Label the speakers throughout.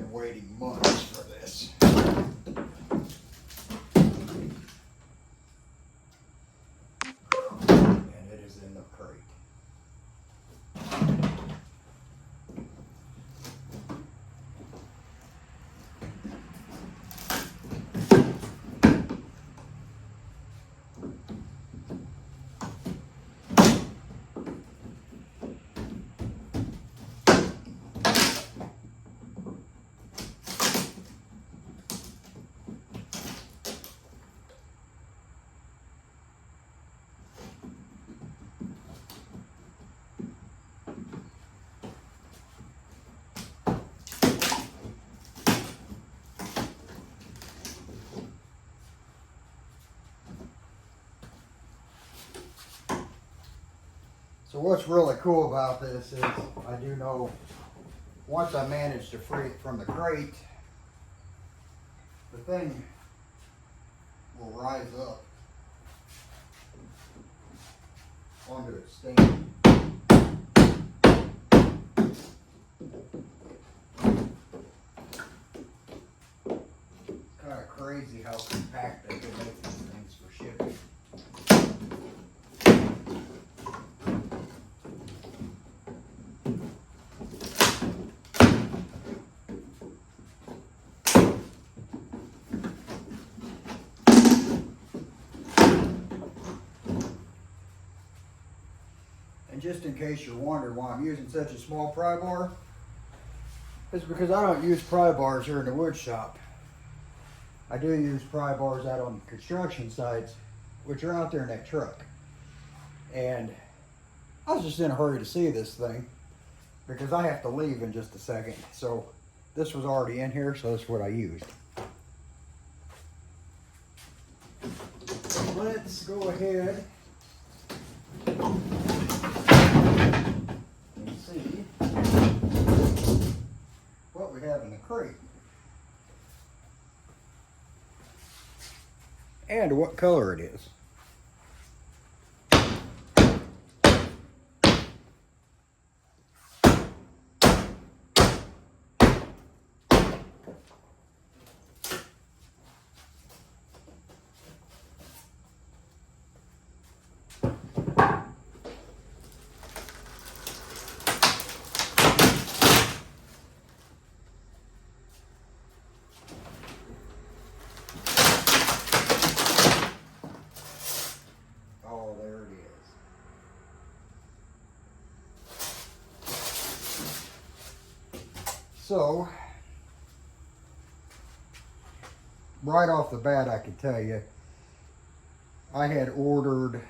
Speaker 1: been waiting months for this. And it is in the crate. So what's really cool about this is I do know once I manage to free it from the crate, the thing will rise up onto its stand. It's kind of crazy how compact they can make these things for shipping. And just in case you're wondering why I'm using such a small pry bar, it's because I don't use pry bars here in the wood shop. I do use pry bars out on construction sites, which are out there in that truck. And I was just in a hurry to see this thing because I have to leave in just a second. So this was already in here, so that's what I used. Let's go ahead and see what we have in the crate and what color it is. Oh, there it is. So, right off the bat, I can tell you, I had ordered,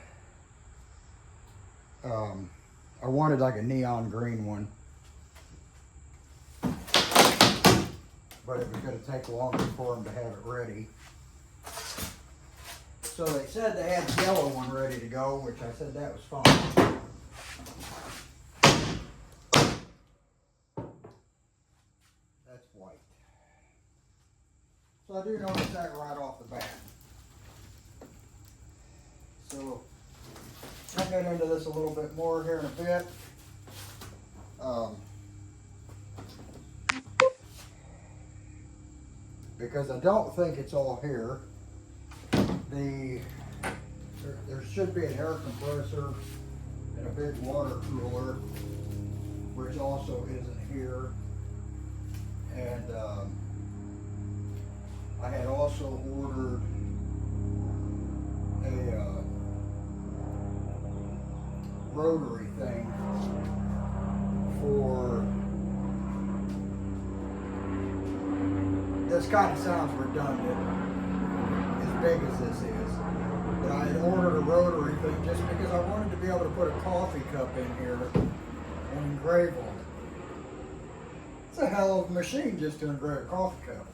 Speaker 1: I wanted like a neon green one, but it was going to take longer for them to have it ready. So they said they had the yellow one ready to go, which I said that was fine. That's white. So I do notice that right off the bat. So I'll get into this a little bit more here in a bit. Because I don't think it's all here. There should be an air compressor and a big water cooler, which also isn't here. And I had also ordered a rotary thing for, this kind of sounds redundant, as big as this is, but I had ordered a rotary thing just because I wanted to be able to put a coffee cup in here and engrave on it. It's a hell of a machine just to engrave a coffee cup.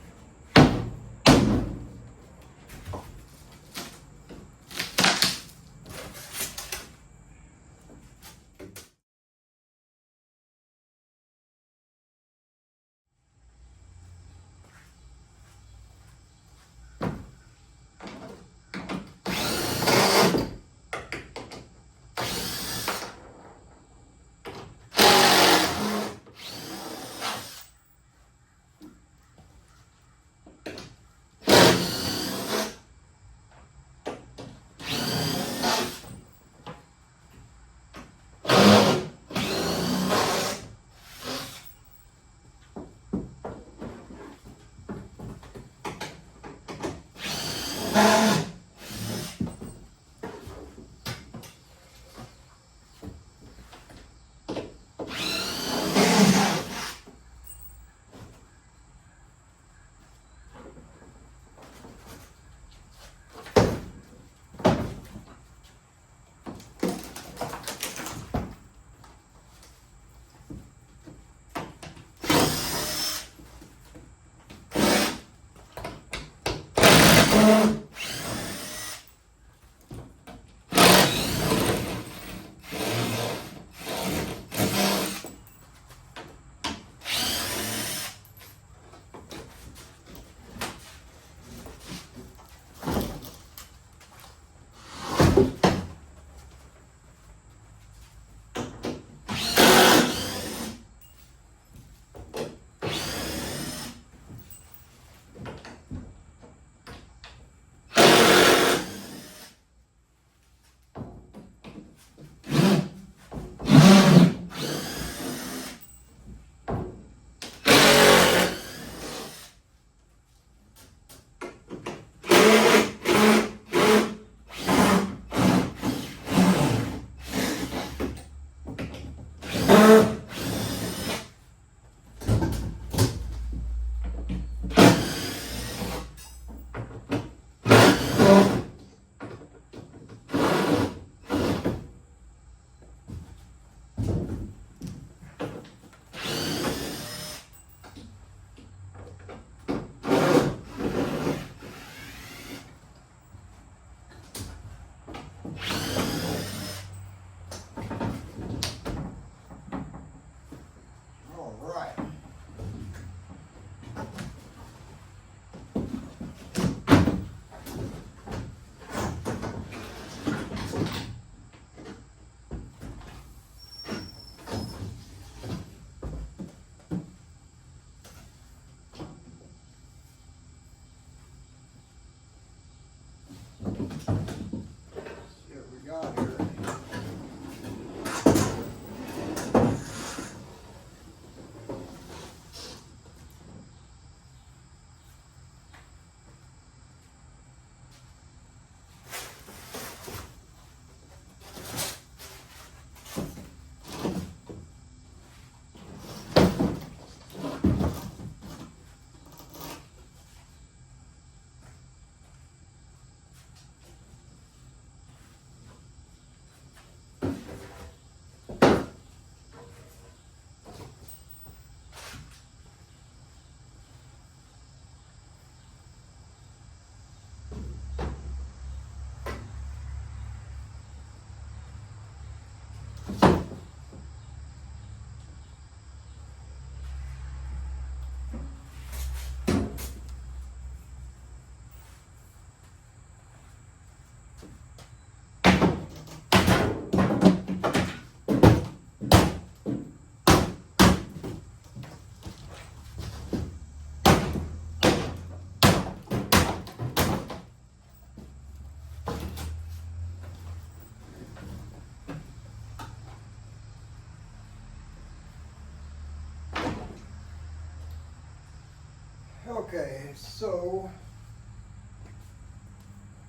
Speaker 1: Okay, so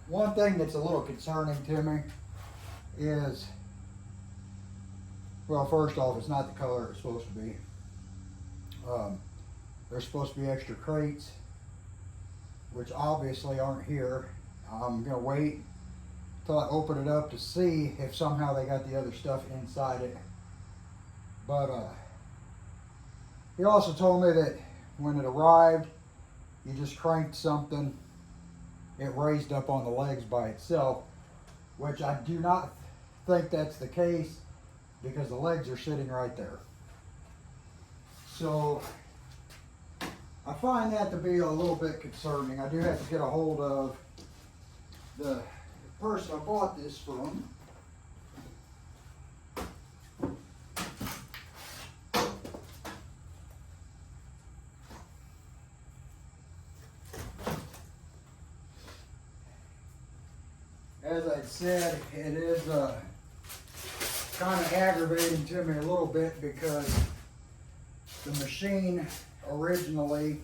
Speaker 1: one thing that's a little concerning to me is, well, first off, it's not the color it's supposed to be. There's supposed to be extra crates, which obviously aren't here. I'm gonna wait till I open it up to see if somehow they got the other stuff inside it. But he also told me that when it arrived, you just cranked something, it raised up on the legs by itself, which I do not think that's the case because the legs are sitting right there. So I find that to be a little bit concerning. I do have to get a hold of the person I bought this from. As I said, it is kind of aggravating to me a little bit because the machine originally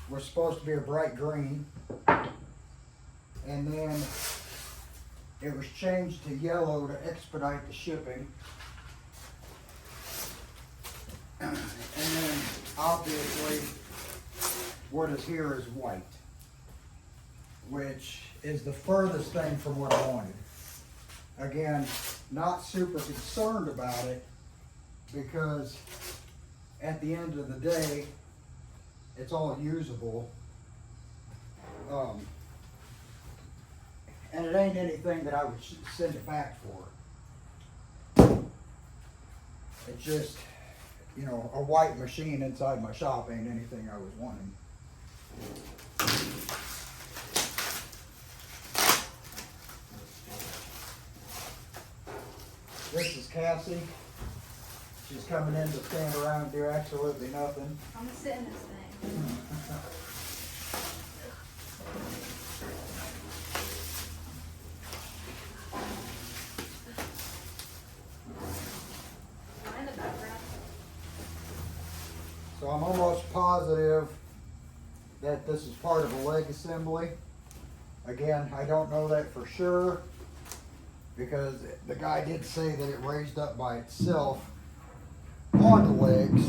Speaker 1: was supposed to be a bright green, and then it was changed to yellow to expedite the shipping. And then obviously what is here is white, which is the furthest thing from what I wanted. Again, not super concerned about it because at the end of the day, it's all usable. And it ain't anything that I would send it back for. It's just, you know, a white machine inside my shop ain't anything I was wanting. This is Cassie. She's coming in to stand around and do absolutely nothing.
Speaker 2: I'm gonna sit in this thing. Am I in the background?
Speaker 1: So I'm almost positive that this is part of a leg assembly. Again, I don't know that for sure because the guy did say that it raised up by itself on the legs,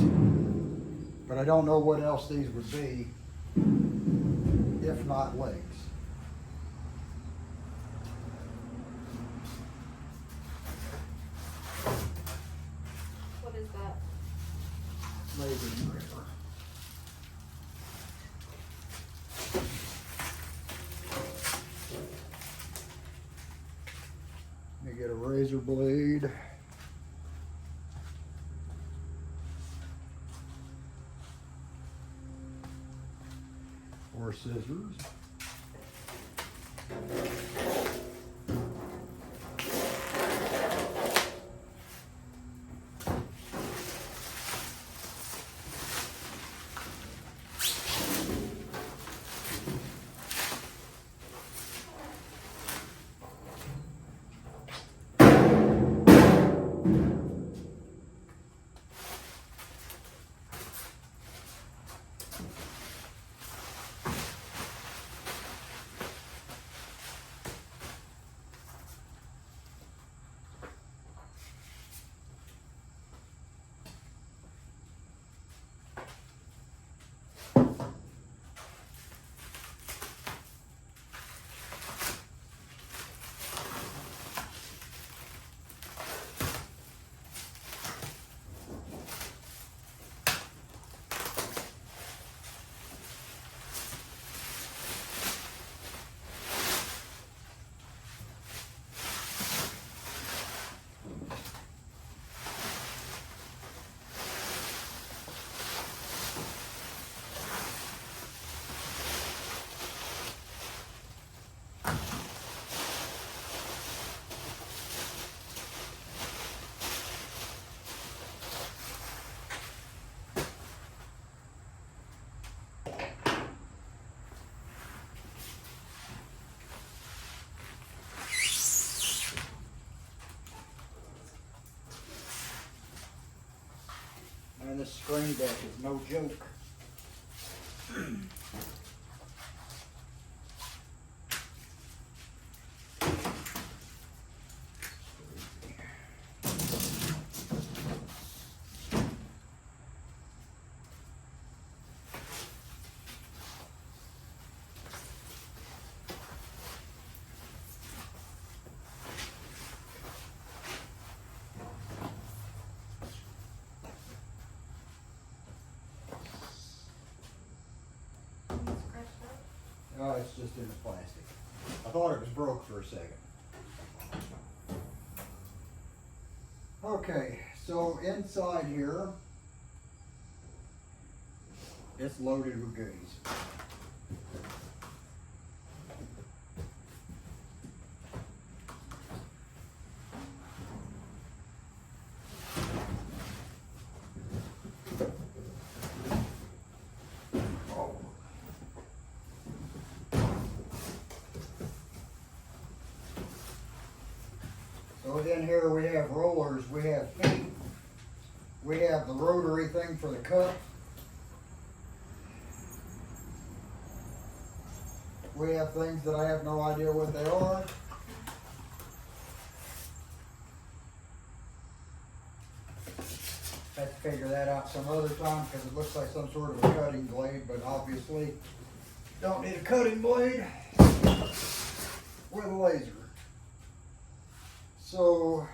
Speaker 1: but I don't know what else these would be if not legs.
Speaker 2: What is that?
Speaker 1: Laser engraver. Let me get a razor blade. Or scissors. And this screen deck is no joke.
Speaker 2: Scratched up.
Speaker 1: Oh, it's just in the plastic. I thought it was broke for a second. Okay, so inside here, it's loaded with goodies. So in here we have rollers, we have feet, we have the rotary thing for the cup. We have things that I have no idea what they are. Have to figure that out some other time because it looks like some sort of a cutting blade, but obviously don't need a cutting blade with a laser. So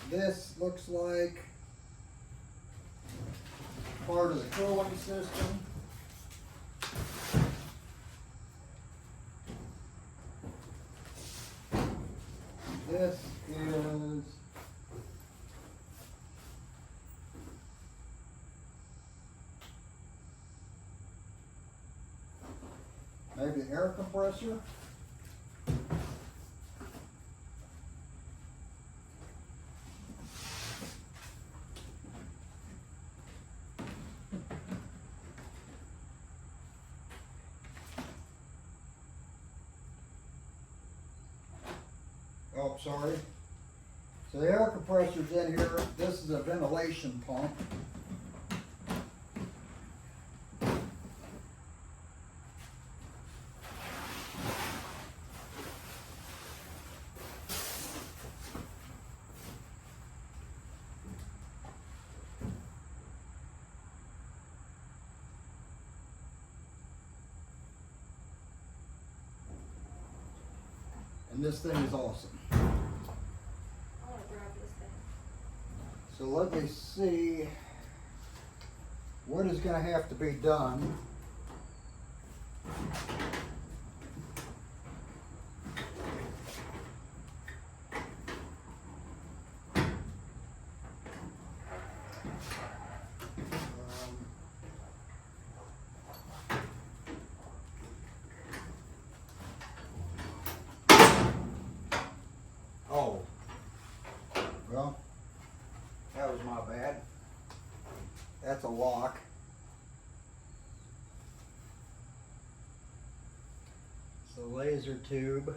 Speaker 1: this looks like part of the cooling system. This is maybe an air compressor. Oh, sorry. So the air compressor's in here. This is a ventilation pump. And this thing is awesome.
Speaker 2: I want to grab this thing.
Speaker 1: So let me see what is going to have to be done. Oh, well, that was my bad. That's a lock. It's a laser tube.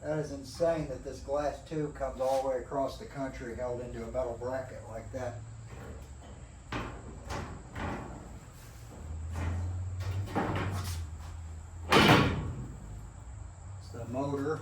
Speaker 1: That is insane that this glass tube comes all the way across the country held into a metal bracket like that. It's the motor.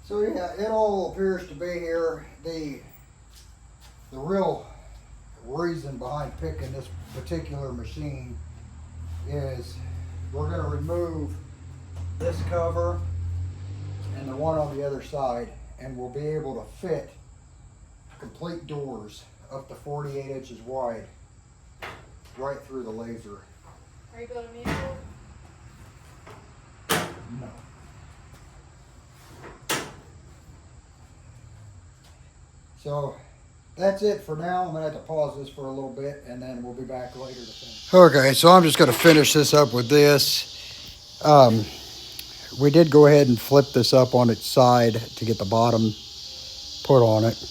Speaker 1: So yeah, it all appears to be here. The real reason behind picking this particular machine is we're going to remove this cover and the one on the other side, and we'll be able to fit complete doors up to 48 inches wide right through the laser.
Speaker 2: Are you building me a door?
Speaker 1: No. So that's it for now. I'm gonna have to pause this for a little bit and then we'll be back later to finish. Okay, so I'm just gonna finish this up with this. We did go ahead and flip this up on its side to get the bottom put on it.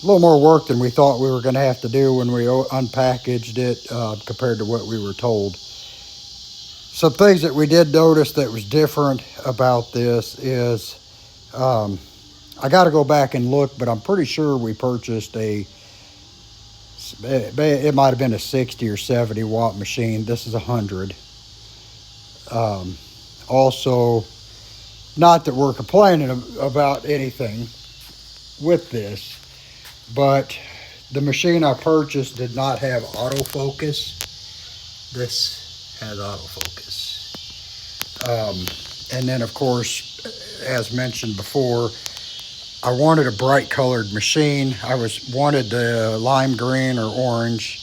Speaker 1: A little more work than we thought we were gonna have to do when we unpackaged it compared to what we were told. Some things that we did notice that was different about this is I got to go back and look, but I'm pretty sure we purchased it might have been a 60 or 70 watt machine. This is 100. Also, not that we're complaining about anything with this, but the machine I purchased did not have autofocus. This has autofocus. And then, of course, as mentioned before, I wanted a bright colored machine. I wanted the lime green or orange.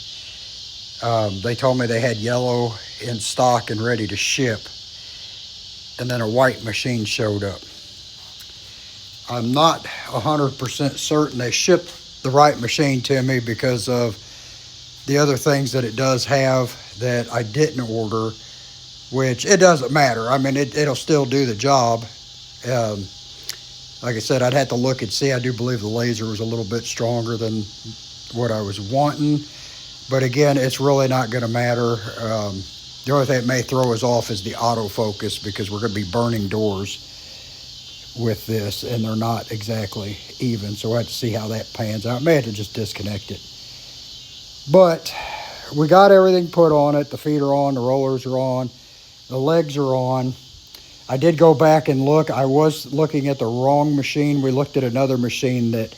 Speaker 1: They told me they had yellow in stock and ready to ship. And then a white machine showed up. I'm not 100% certain they shipped the right machine to me because of the other things that it does have that I didn't order, which it doesn't matter. I mean, it'll still do the job. Like I said, I'd have to look and see. I do believe the laser was a little bit stronger than what I was wanting. But again, it's really not going to matter. The only thing that may throw us off is the autofocus because we're going to be burning doors with this and they're not exactly even. So we'll have to see how that pans out. I may have to just disconnect it. But we got everything put on it. The feet are on, the rollers are on, the legs are on. I did go back and look. I was looking at the wrong machine. We looked at another machine that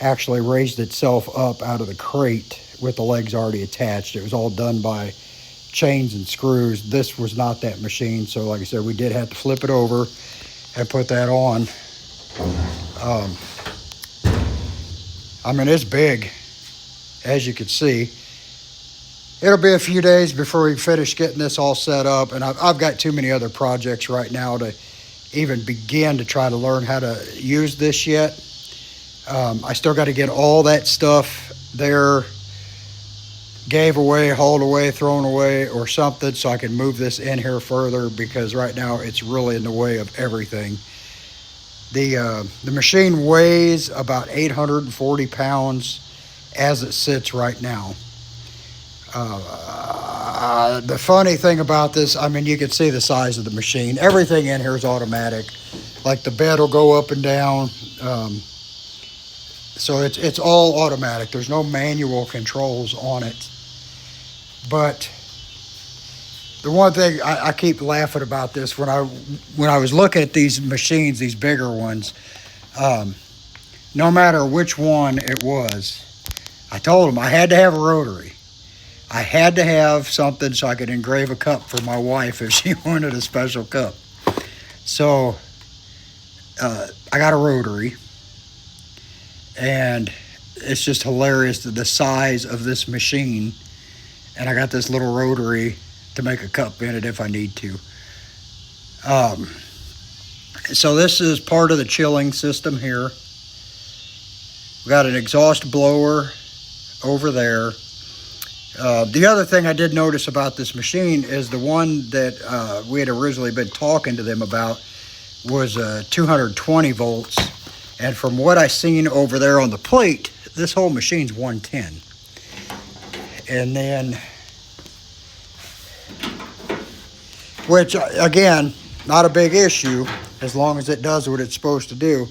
Speaker 1: actually raised itself up out of the crate with the legs already attached. It was all done by chains and screws. This was not that machine. So like I said, we did have to flip it over and put that on. I mean, it's big, as you can see. It'll be a few days before we finish getting this all set up, and I've got too many other projects right now to even begin to try to learn how to use this yet. I still got to get all that stuff there gave away, hauled away, thrown away, or something so I can move this in here further because right now it's really in the way of everything. The machine weighs about 840 pounds as it sits right now. The funny thing about this, I mean, you can see the size of the machine. Everything in here is automatic. Like the bed will go up and down. So it's all automatic. There's no manual controls on it. But the one thing I keep laughing about this when I was looking at these machines, these bigger ones, no matter which one it was, I told them I had to have a rotary. I had to have something so I could engrave a cup for my wife if she wanted a special cup. So I got a rotary, and it's just hilarious the size of this machine. And I got this little rotary to make a cup in it if I need to. So this is part of the chilling system here. We got an exhaust blower over there. The other thing I did notice about this machine is the one that we had originally been talking to them about was 220 volts. And from what I seen over there on the plate, this whole machine's 110. And then, which again, not a big issue as long as it does what it's supposed to do.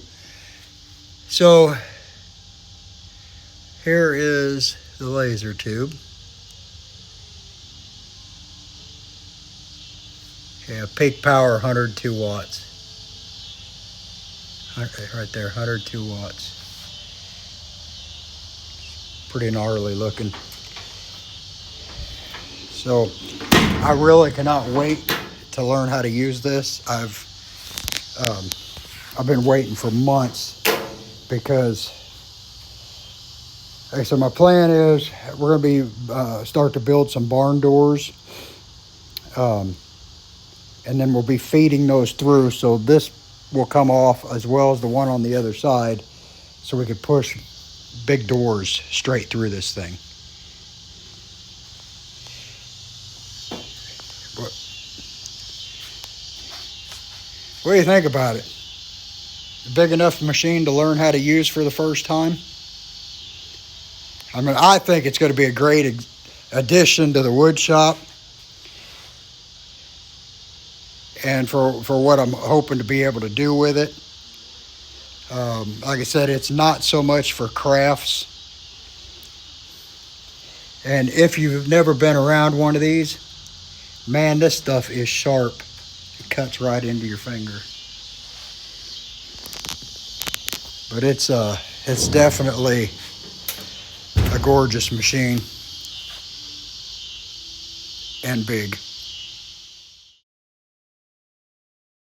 Speaker 1: So here is the laser tube. Yeah, peak power 102 watts. Right there, 102 watts. Pretty gnarly looking. So I really cannot wait to learn how to use this. I've been waiting for months because, okay, so my plan is we're going to be start to build some barn doors, and then we'll be feeding those through. So this will come off as well as the one on the other side, so we could push big doors straight through this thing. What do you think about it? A big enough machine to learn how to use for the first time? I mean, I think it's going to be a great addition to the wood shop. And for what I'm hoping to be able to do with it. Like I said, it's not so much for crafts. And if you've never been around one of these, man, this stuff is sharp. It cuts right into your finger. But it's definitely a gorgeous machine and big.